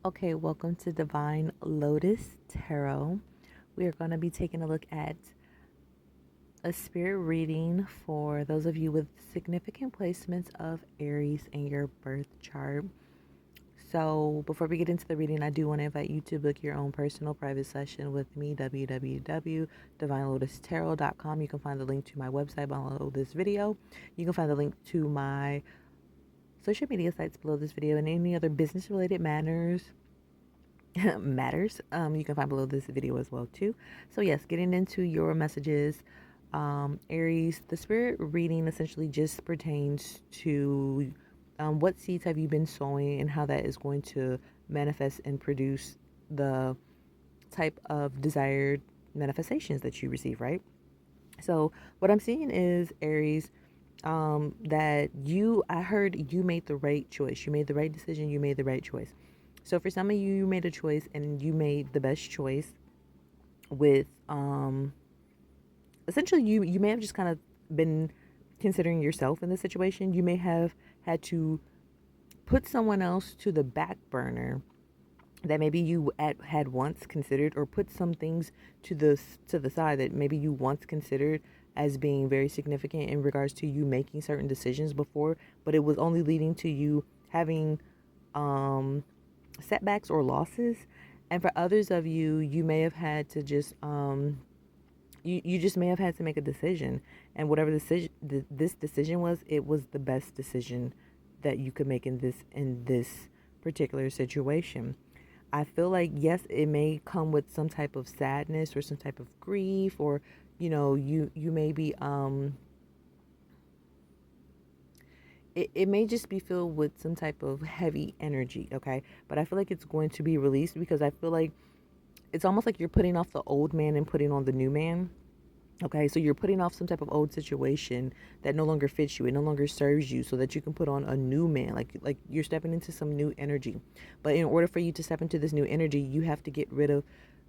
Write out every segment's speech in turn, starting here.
Okay, welcome to Divine Lotus Tarot. We are going to be taking a look at a spirit reading for those of you with significant placements of Aries in your birth chart. So, before we get into the reading, I do want to invite you to book your own personal private session with me, www.divinelotustarot.com. You can find the link to my website below this video. You can find the link to my social media sites below this video and any other business related matters, you can find below this video as well too. So yes, getting into your messages, Aries, the spirit reading essentially just pertains to what seeds have you been sowing and how that is going to manifest and produce the type of desired manifestations that you receive, right? So what I'm seeing is, Aries, that I heard you made the right choice. You made the right decision. You made the right choice. So for some of you, you made a choice and you made the best choice with, essentially you may have just kind of been considering yourself in this situation. You may have had to put someone else to the back burner that maybe you had once considered, or put some things to the side that maybe you once considered as being very significant in regards to you making certain decisions before, but it was only leading to you having um setbacks or losses. And for others of you, you may have had to just you just may have had to make a decision, and whatever this decision was, it was the best decision that you could make in this particular situation. I feel like, yes, it may come with some type of sadness or some type of grief, or you may be it may just be filled with some type of heavy energy, okay? But I feel like it's going to be released, because I feel like it's almost like you're putting off the old man and putting on the new man. Okay, so you're putting off some type of old situation that no longer fits you, it no longer serves you, so that you can put on a new man. Like you're stepping into some new energy. But in order for you to step into this new energy, you have to get rid of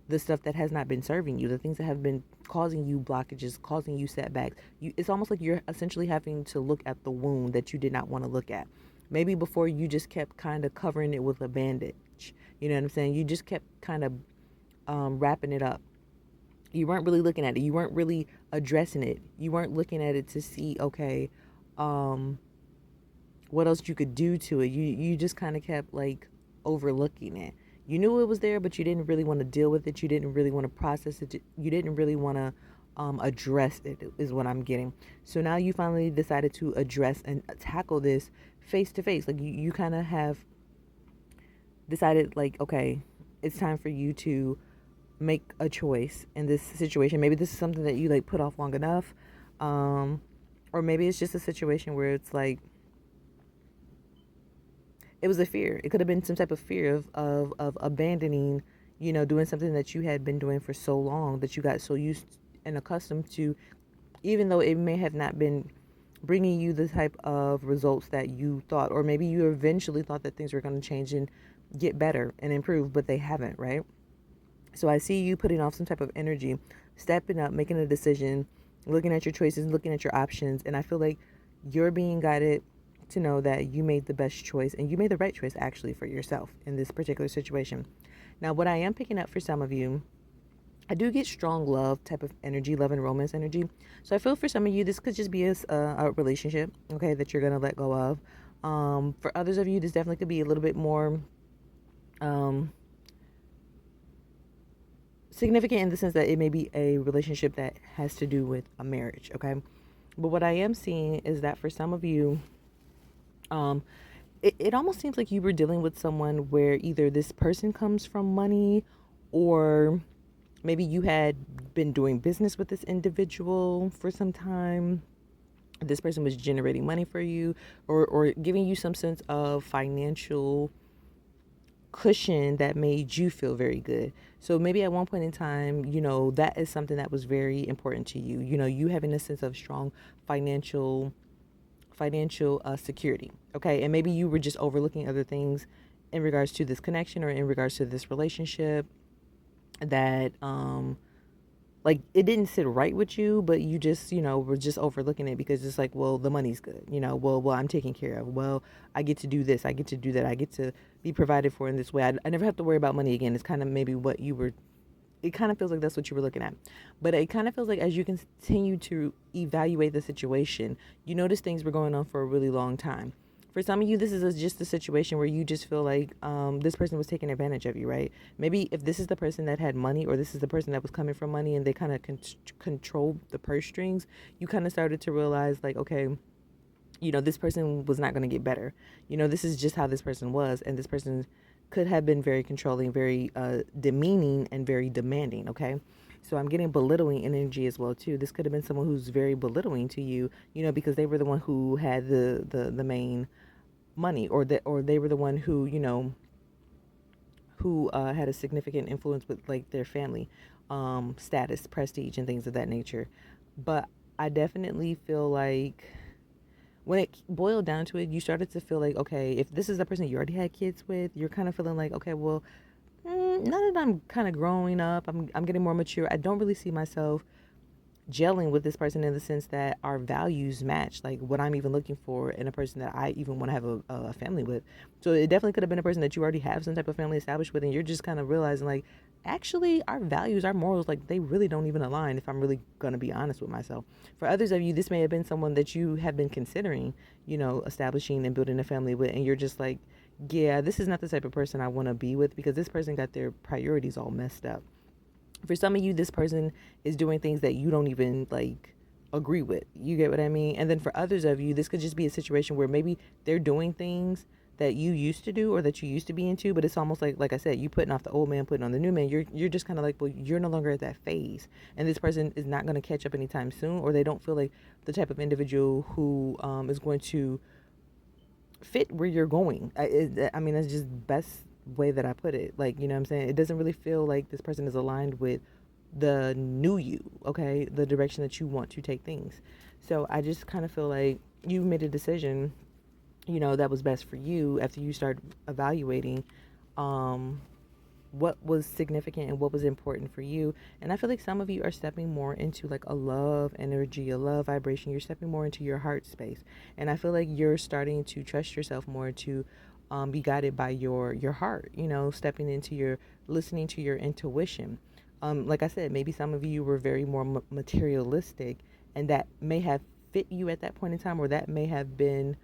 the stuff that has not been serving you, the things that have been causing you blockages, causing you setbacks. It's almost like you're essentially having to look at the wound that you did not want to look at. Maybe before you just kept kind of covering it with a bandage. You know what I'm saying? You just kept kind of wrapping it up. You weren't really looking at it. You weren't really addressing it. You weren't looking at it to see, okay, um, what else you could do to it. You just kind of kept like overlooking it. You knew it was there, but you didn't really want to deal with it. You didn't really want to process it. You didn't really want to address it, is what I'm getting. So now you finally decided to address and tackle this face to face. Like you kind of have decided, like, okay, it's time for you to make a choice in this situation. Maybe this is something that you like put off long enough, um, or maybe it's just a situation where it's like it was a fear. It could have been some type of fear of abandoning, doing something that you had been doing for so long, that you got so used and accustomed to, even though it may have not been bringing you the type of results that you thought, or maybe you eventually thought that things were going to change and get better and improve, but they haven't, right? So I see you putting off some type of energy, stepping up, making a decision, looking at your choices, looking at your options. And I feel like you're being guided to know that you made the best choice, and you made the right choice actually for yourself in this particular situation. Now, what I am picking up for some of you, I do get strong love type of energy, love and romance energy. So I feel for some of you, this could just be a relationship, okay, that you're going to let go of. For others of you, this definitely could be a little bit more um, significant, in the sense that it may be a relationship that has to do with a marriage, okay? But what I am seeing is that for some of you, um, it almost seems like you were dealing with someone where either this person comes from money, or maybe you had been doing business with this individual for some time. This person was generating money for you, or giving you some sense of financial cushion that made you feel very good. So maybe at one point in time, that is something that was very important to you. You having a sense of strong financial security. Okay, and maybe you were just overlooking other things in regards to this connection, or in regards to this relationship, that like it didn't sit right with you, but you just, were just overlooking it because it's like, well, the money's good, well, I'm taken care of. Well, I get to do this, I get to do that, I get to be provided for in this way. I never have to worry about money again. It's kind of maybe what you were, it kind of feels like that's what you were looking at. But it kind of feels like as you continue to evaluate the situation, you notice things were going on for a really long time. For some of you, this is just a situation where you just feel like this person was taking advantage of you, right? Maybe if this is the person that had money, or this is the person that was coming from money, and they kind of control the purse strings, you kind of started to realize, like, okay, this person was not going to get better. This is just how this person was, and this person could have been very controlling, very demeaning, and very demanding. Okay, so I'm getting belittling energy as well too. This could have been someone who's very belittling to you, because they were the one who had the main money, or they were the one who who had a significant influence with like their family, status, prestige, and things of that nature. But I definitely feel like when it boiled down to it, you started to feel like, okay, if this is the person you already had kids with, you're kind of feeling like, okay, well, now that I'm kind of growing up, I'm getting more mature. I don't really see myself gelling with this person in the sense that our values match, like what I'm even looking for in a person that I even want to have a family with. So it definitely could have been a person that you already have some type of family established with, and you're just kind of realizing, like, actually our values, our morals, like they really don't even align, if I'm really going to be honest with myself. For others of you, this may have been someone that you have been considering, establishing and building a family with, and you're just like, yeah, this is not the type of person I want to be with, because this person got their priorities all messed up. For some of you, this person is doing things that you don't even like agree with. You get what I mean? And then for others of you, this could just be a situation where maybe they're doing things that you used to do or that you used to be into, but it's almost like I said, you putting off the old man, putting on the new man. You're just kind of like, well, you're no longer at that phase, and this person is not going to catch up anytime soon, or they don't feel like the type of individual who is going to fit where you're going. I mean, that's just best way that I put it. Like, you know what I'm saying? It doesn't really feel like this person is aligned with the new you, okay? The direction that you want to take things. So I just kind of feel like you made a decision, that was best for you after you start evaluating um what was significant and what was important for you. And I feel like some of you are stepping more into like a love energy, a love vibration. You're stepping more into your heart space. And I feel like you're starting to trust yourself more, to be guided by your heart, stepping into your, listening to your intuition. Like I said, maybe some of you were very more materialistic, and that may have fit you at that point in time, or that may have been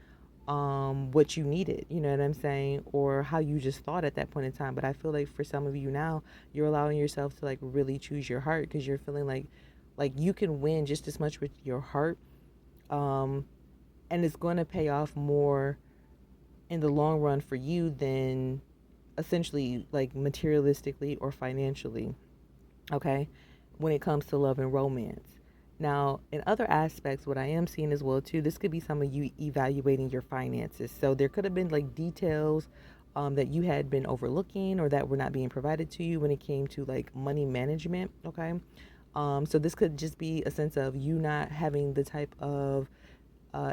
what you needed, you know what I'm saying, or how you just thought at that point in time. But I feel like for some of you now, you're allowing yourself to like really choose your heart, because you're feeling like you can win just as much with your heart, um and it's going to pay off more in the long run for you than essentially like materialistically or financially, okay, when it comes to love and romance. Now, in other aspects, what I am seeing as well too, this could be some of you evaluating your finances. So there could have been like details that you had been overlooking, or that were not being provided to you when it came to like money management. Okay, so this could just be a sense of you not having the type of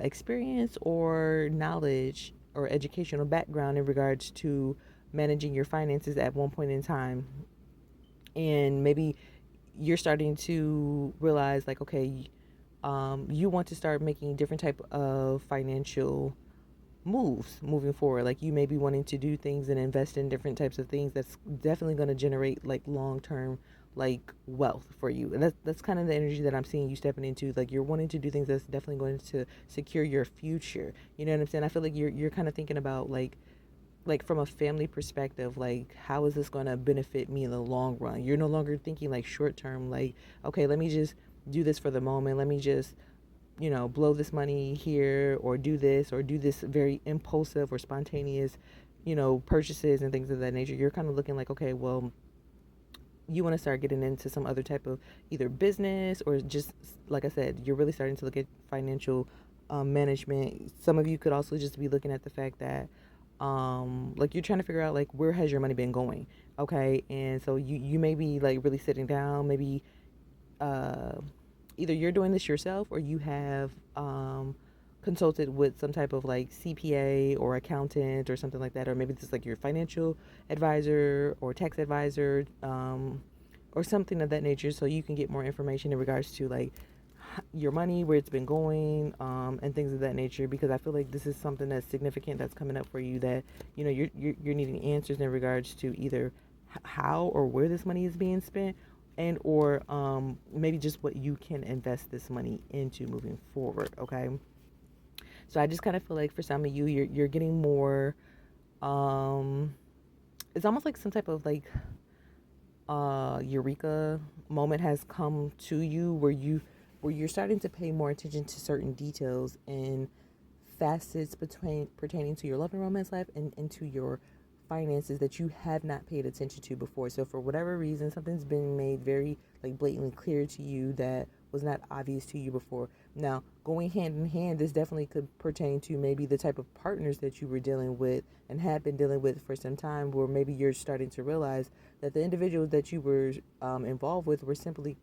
experience or knowledge or educational background in regards to managing your finances at one point in time, and maybe you're starting to realize like, okay, you want to start making different type of financial moves moving forward. Like you may be wanting to do things and invest in different types of things that's definitely going to generate like long-term like wealth for you. And that's kind of the energy that I'm seeing you stepping into. Like you're wanting to do things that's definitely going to secure your future. You know what I'm saying? I feel like you're kind of thinking about like from a family perspective, like how is this going to benefit me in the long run? You're no longer thinking like short term, like, okay, let me just do this for the moment, let me just blow this money here, or do this very impulsive or spontaneous purchases and things of that nature. You're kind of looking like, okay, well, you want to start getting into some other type of either business, or just like I said, you're really starting to look at financial management. Some of you could also just be looking at the fact that like you're trying to figure out like where has your money been going, okay? And so you may be like really sitting down, maybe uh either you're doing this yourself, or you have consulted with some type of like CPA or accountant or something like that, or maybe this is like your financial advisor or tax advisor, or something of that nature, so you can get more information in regards to like your money, where it's been going, and things of that nature. Because I feel like this is something that's significant that's coming up for you, that you're needing answers in regards to either how or where this money is being spent, and or maybe just what you can invest this money into moving forward. Okay, so I just kind of feel like for some of you, you're getting more. Um, it's almost like some type of like eureka moment has come to you, where you're starting to pay more attention to certain details and facets between pertaining to your love and romance life, and to your finances that you have not paid attention to before. So for whatever reason, something's been made very like blatantly clear to you that was not obvious to you before. Now, going hand in hand, this definitely could pertain to maybe the type of partners that you were dealing with and had been dealing with for some time, where maybe you're starting to realize that the individuals that you were involved with were simply